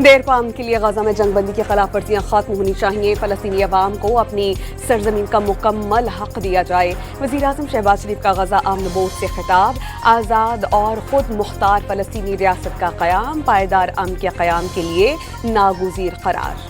دیر palm کے لیے غزہ میں جنگ بندی کی خلاف ورزیاں ختم ہونی چاہیے، فلسطینی عوام کو اپنی سرزمین کا مکمل حق دیا جائے۔ وزیر اعظم شہباز شریف کا غزہ امن بورڈ سے خطاب، آزاد اور خود مختار فلسطینی ریاست کا قیام پائیدار امن کے قیام کے لیے ناگزیر قرار۔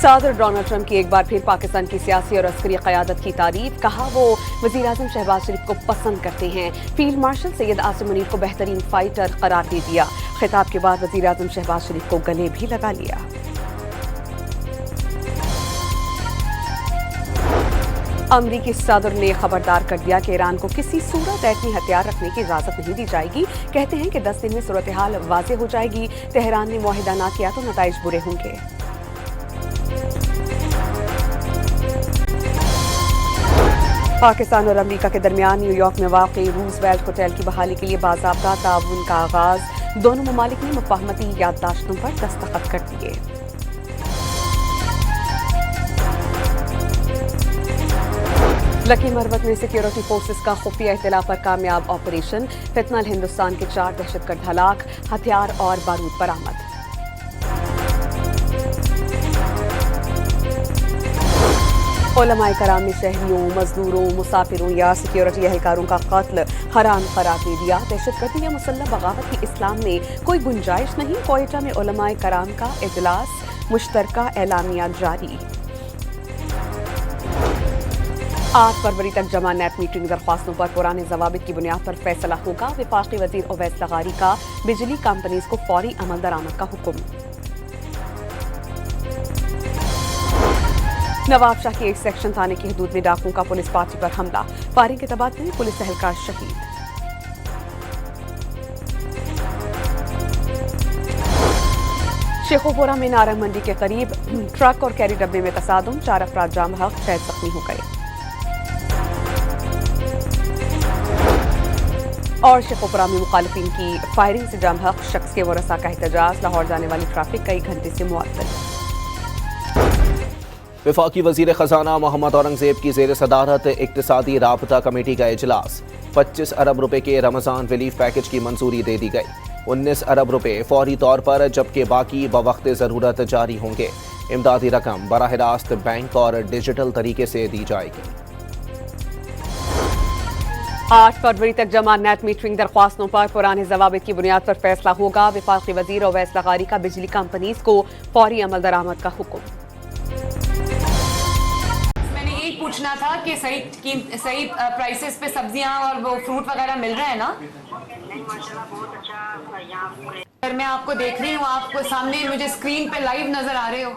صدر ڈونلڈ ٹرمپ کی ایک بار پھر پاکستان کی سیاسی اور عسکری قیادت کی تعریف، کہا وہ وزیر اعظم شہباز شریف کو پسند کرتے ہیں۔ فیلڈ مارشل سید عاصم منیر کو بہترین فائٹر قرار دے دیا۔ خطاب کے بعد وزیر اعظم شہباز شریف کو گلے بھی لگا لیا۔ امریکی صدر نے خبردار کر دیا کہ ایران کو کسی صورت ایٹمی ہتھیار رکھنے کی اجازت نہیں دی جائے گی۔ کہتے ہیں کہ 10 دن میں صورتحال واضح ہو جائے گی۔ تہران نے معاہدہ نہ کیا تو نتائج برے ہوں گے۔ پاکستان اور امریکہ کے درمیان نیو یارک میں واقع روز ویلٹ ہوٹل کی بحالی کے لیے باضابطہ تعاون کا آغاز، دونوں ممالک نے مفاہمتی یادداشتوں پر دستخط کر دیے۔ لکی مروت میں سیکیورٹی فورسز کا خفیہ اطلاع پر کامیاب آپریشن، فتنہ ہندوستان کے 4 دہشت گرد ہلاک، ہتھیار اور بارود برآمد۔ علماء کرام نے شہریوں، مزدوروں، مسافروں یا سیکیورٹی اہلکاروں کا قتل حرام قرار دے دیا۔ دہشت گردی یا مسلح بغاوت کی اسلام میں کوئی گنجائش نہیں۔ کوئٹہ میں علماء کرام کا اجلاس، مشترکہ اعلامیہ جاری۔ 8 فروری تک جمع نیٹ میٹرنگ درخواستوں پر پرانے ضوابط کی بنیاد پر فیصلہ ہوگا۔ وفاقی وزیر اویس لغاری کا بجلی کمپنیز کو فوری عمل درآمد کا حکم۔ نواب شاہ کی ایک سیکشن تھانے کی حدود میں ڈاکوؤں کا پولیس پارٹی پر حملہ، فائرنگ کے تبادلے میں پولیس اہلکار شہید۔ شیخوپورہ میں نارنگ منڈی کے قریب ٹرک اور کیری ڈبے میں تصادم، 4 افراد جاں بحق، 6 زخمی ہو گئے۔ اور شیخوپورہ میں مخالفین کی فائرنگ سے جاں بحق شخص کے ورثاء کا احتجاج، لاہور جانے والی ٹریفک کئی گھنٹے سے معطل۔ وفاقی وزیر خزانہ محمد اورنگزیب کی زیر صدارت اقتصادی رابطہ کمیٹی کا اجلاس، 25 ارب روپے کے رمضان ریلیف پیکج کی منظوری دے دی گئی۔ 19 ارب روپے فوری طور پر جبکہ باقی بوقت ضرورت جاری ہوں گے۔ امدادی رقم براہ راست بینک اور ڈیجیٹل طریقے سے دی جائے گی۔ 8 فروری تک جمع نیٹ میٹرنگ درخواستوں پر پرانے ضوابط کی بنیاد پر فیصلہ ہوگا۔ وفاقی وزیر اویس لغاری کا بجلی کمپنیز کو فوری عمل درآمد کا حکم۔ پوچھنا تھا کہ صحیح پرائسز پہ سبزیاں اور وہ فروٹ وغیرہ مل رہے ہیں نا؟ اگر میں آپ کو دیکھ رہی ہوں، آپ کو سامنے مجھے اسکرین پہ لائیو نظر آ رہے ہو۔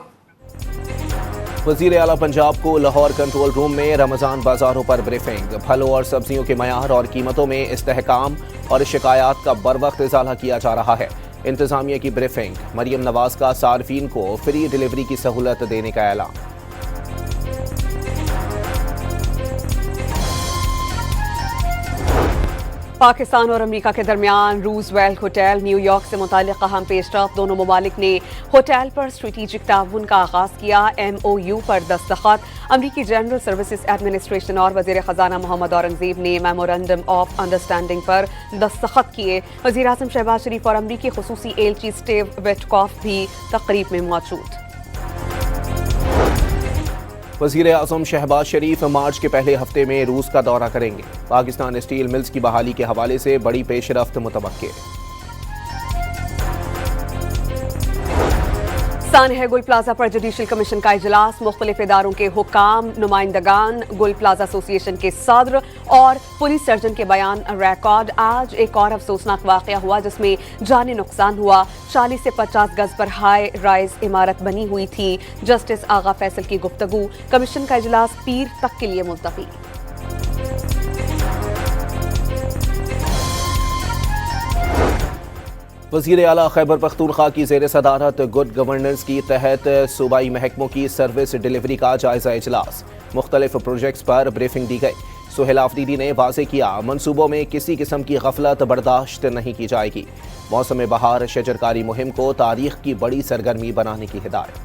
وزیر اعلیٰ پنجاب کو لاہور کنٹرول روم میں رمضان بازاروں پر بریفنگ، پھلوں اور سبزیوں کے معیار اور قیمتوں میں استحکام اور شکایات کا بروقت ازالہ کیا جا رہا ہے۔ انتظامیہ کی بریفنگ، مریم نواز کا صارفین کو فری ڈیلیوری کی سہولت دینے کا اعلان۔ پاکستان اور امریکہ کے درمیان روز ویلٹ ہوٹل نیو یارک سے متعلق اہم پیش رفت، دونوں ممالک نے ہوٹل پر اسٹریٹجک تعاون کا آغاز کیا۔ MOU پر دستخط، امریکی جنرل سروسز ایڈمنسٹریشن اور وزیر خزانہ محمد اورنگزیب نے میمورنڈم آف انڈرسٹینڈنگ پر دستخط کیے۔ وزیر اعظم شہباز شریف اور امریکی خصوصی ایلچی سٹیو وٹکاف بھی تقریب میں موجود۔ وزیر اعظم شہباز شریف مارچ کے پہلے ہفتے میں روس کا دورہ کریں گے۔ پاکستان اسٹیل ملز کی بحالی کے حوالے سے بڑی پیش رفت متوقع۔ سانحہ گل پلازہ پر جوڈیشل کمیشن کا اجلاس، مختلف اداروں کے حکام، نمائندگان، گل پلازہ ایسوسی ایشن کے صدر اور پولیس سرجن کے بیان ریکارڈ۔ آج ایک اور افسوسناک واقعہ ہوا جس میں جانی نقصان ہوا۔ 40 سے 50 گز پر ہائی رائز عمارت بنی ہوئی تھی۔ جسٹس آغا فیصل کی گفتگو، کمیشن کا اجلاس پیر تک کے لیے ملتوی۔ وزیر اعلیٰ خیبر پختونخوا کی زیر صدارت گڈ گورننس کی تحت صوبائی محکموں کی سروس ڈیلیوری کا جائزہ اجلاس، مختلف پروجیکٹس پر بریفنگ دی گئی۔ سہیل آفریدی نے واضح کیا، منصوبوں میں کسی قسم کی غفلت برداشت نہیں کی جائے گی۔ موسم بہار شجرکاری مہم کو تاریخ کی بڑی سرگرمی بنانے کی ہدایت۔